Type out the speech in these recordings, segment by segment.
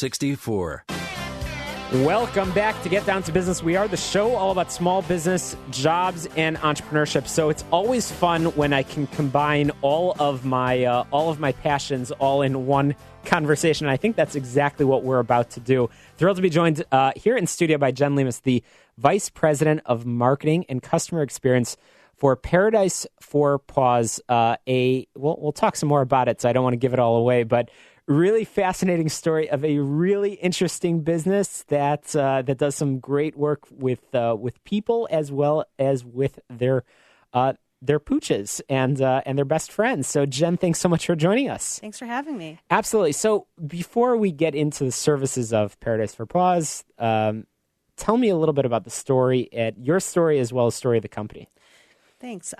64. Welcome back to Get Down to Business. We are the show all about small business, jobs, and entrepreneurship. So it's always fun when I can combine all of my passions all in one conversation. And I think that's exactly what we're about to do. Thrilled to be joined here in studio by Jen Leemis, the Vice President of Marketing and Customer Experience for Paradise for Paws. We'll talk some more about it, so I don't want to give it all away, but really fascinating story of a really interesting business that does some great work with people as well as with their pooches and their best friends. So Jen, thanks so much for joining us. Thanks for having me. Absolutely. So before we get into the services of Paradise for Paws, tell me a little bit about the story, your story as well as story of the company. Thanks.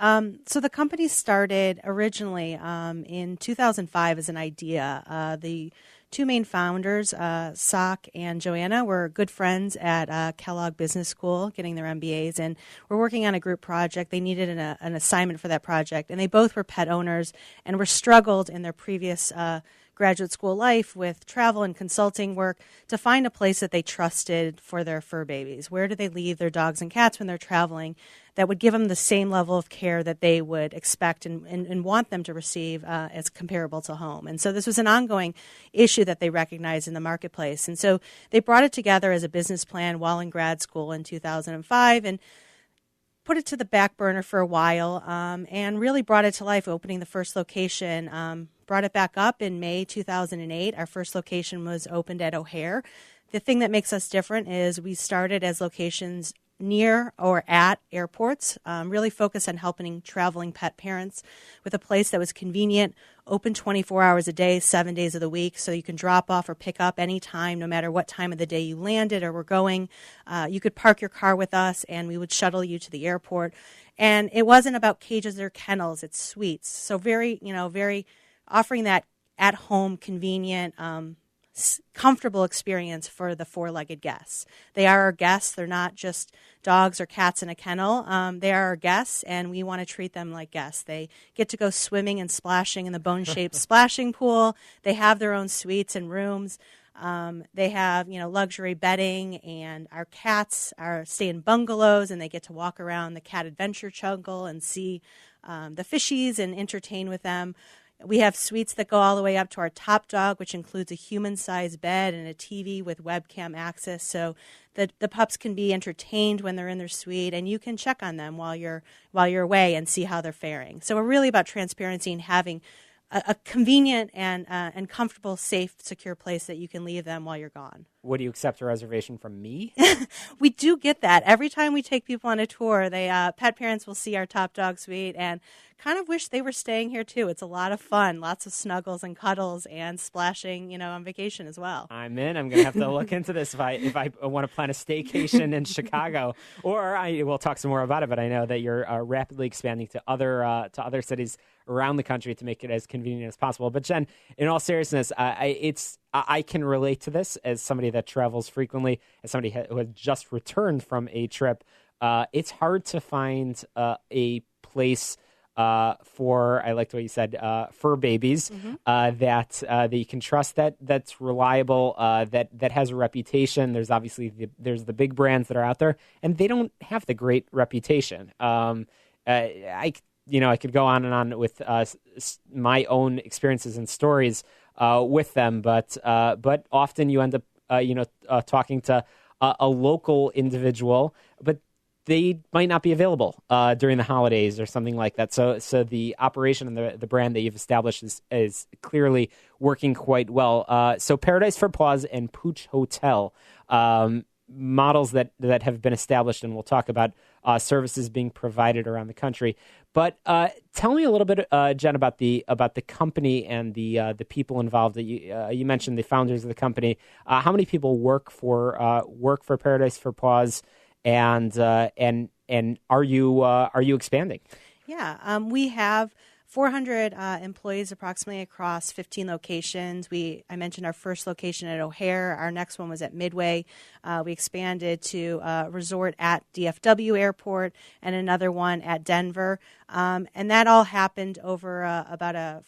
So the company started originally in 2005 as an idea. The two main founders, Sock and Joanna, were good friends at Kellogg Business School, getting their MBAs, and were working on a group project. They needed an assignment for that project, and they both were pet owners and were struggled in their previous graduate school life with travel and consulting work to find a place that they trusted for their fur babies. Where do they leave their dogs and cats when they're traveling that would give them the same level of care that they would expect and want them to receive as comparable to home? And so this was an ongoing issue that they recognized in the marketplace. And so they brought it together as a business plan while in grad school in 2005 and put it to the back burner for a while and really brought it to life, opening the first location. Brought it back up in May 2008. Our first location was opened at O'Hare. The thing that makes us different is we started as locations near or at airports, really focused on helping traveling pet parents with a place that was convenient, open 24 hours a day, 7 days of the week, so you can drop off or pick up anytime, no matter what time of the day you landed or were going. You could park your car with us, and we would shuttle you to the airport. And it wasn't about cages or kennels; it's suites. So very offering that at-home, convenient, comfortable experience for the four-legged guests. They are our guests. They're not just dogs or cats in a kennel. They are our guests, and we want to treat them like guests. They get to go swimming and splashing in the bone-shaped splashing pool. They have their own suites and rooms. They have, luxury bedding, and our cats stay in bungalows, and they get to walk around the cat adventure jungle and see the fishies and entertain with them. We have suites that go all the way up to our top dog, which includes a human-sized bed and a TV with webcam access, so the pups can be entertained when they're in their suite, and you can check on them while you're away and see how they're faring. So we're really about transparency and having a convenient and comfortable, safe, secure place that you can leave them while you're gone. Would you accept a reservation from me? We do get that. Every time we take people on a tour, pet parents will see our top dog suite and kind of wish they were staying here too. It's a lot of fun, lots of snuggles and cuddles and splashing, on vacation as well. I'm in. I'm going to have to look into this if I want to plan a staycation in Chicago, or we'll talk some more about it. But I know that you're rapidly expanding to other cities around the country to make it as convenient as possible. But Jen, in all seriousness, I can relate to this as somebody that travels frequently, as somebody who has just returned from a trip. It's hard to find a place for, I liked what you said, fur babies, that you can trust, that's reliable, that has a reputation. There's obviously there's the big brands that are out there, and they don't have the great reputation. I could go on and on with my own experiences and stories with them, but often you end up talking to a local individual, but they might not be available during the holidays or something like that. So the operation and the brand that you've established is clearly working quite well. So Paradise for Paws and Pooch Hotel, models that have been established, and we'll talk about services being provided around the country. But tell me a little bit, Jen, about the company and the people involved. That you mentioned the founders of the company. How many people work for Paradise for Paws, and are you expanding? Yeah, we have 400 employees approximately across 15 locations. I mentioned our first location at O'Hare. Our next one was at Midway. We expanded to a resort at DFW Airport and another one at Denver. And that all happened over about a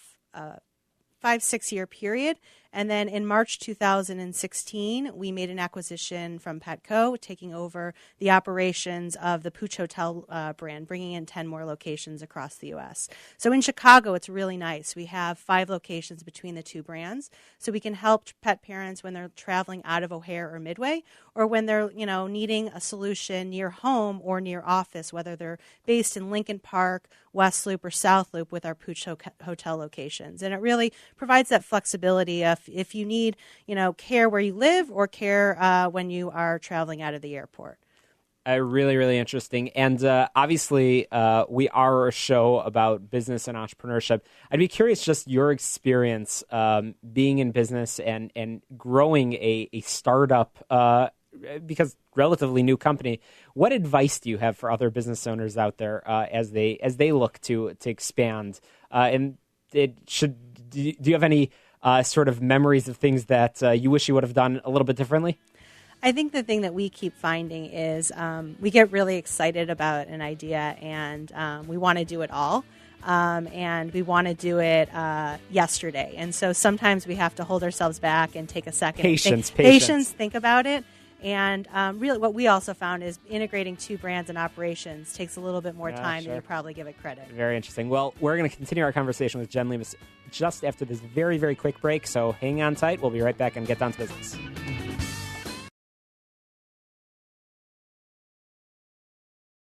5-6 year period. And then in March 2016, we made an acquisition from Petco, taking over the operations of the Pooch Hotel brand, bringing in 10 more locations across the U.S. So in Chicago, it's really nice. We have 5 locations between the two brands, so we can help pet parents when they're traveling out of O'Hare or Midway, or when they're needing a solution near home or near office, whether they're based in Lincoln Park, West Loop, or South Loop with our Pooch Hotel locations. And it really provides that flexibility if you need, care where you live or care when you are traveling out of the airport. Really, really interesting. And obviously, we are a show about business and entrepreneurship. I'd be curious just your experience being in business and growing a startup, because relatively new company. What advice do you have for other business owners out there as they look to expand? And do you have any sort of memories of things that you wish you would have done a little bit differently? I think the thing that we keep finding is we get really excited about an idea and we want to do it all. And we want to do it yesterday. And so sometimes we have to hold ourselves back and take a second. Patience. Think about it. And really what we also found is integrating 2 brands and operations takes a little bit more time than you probably give it credit. Very interesting. Well, we're going to continue our conversation with Jen Leemis just after this very, very quick break. So hang on tight. We'll be right back and get down to business.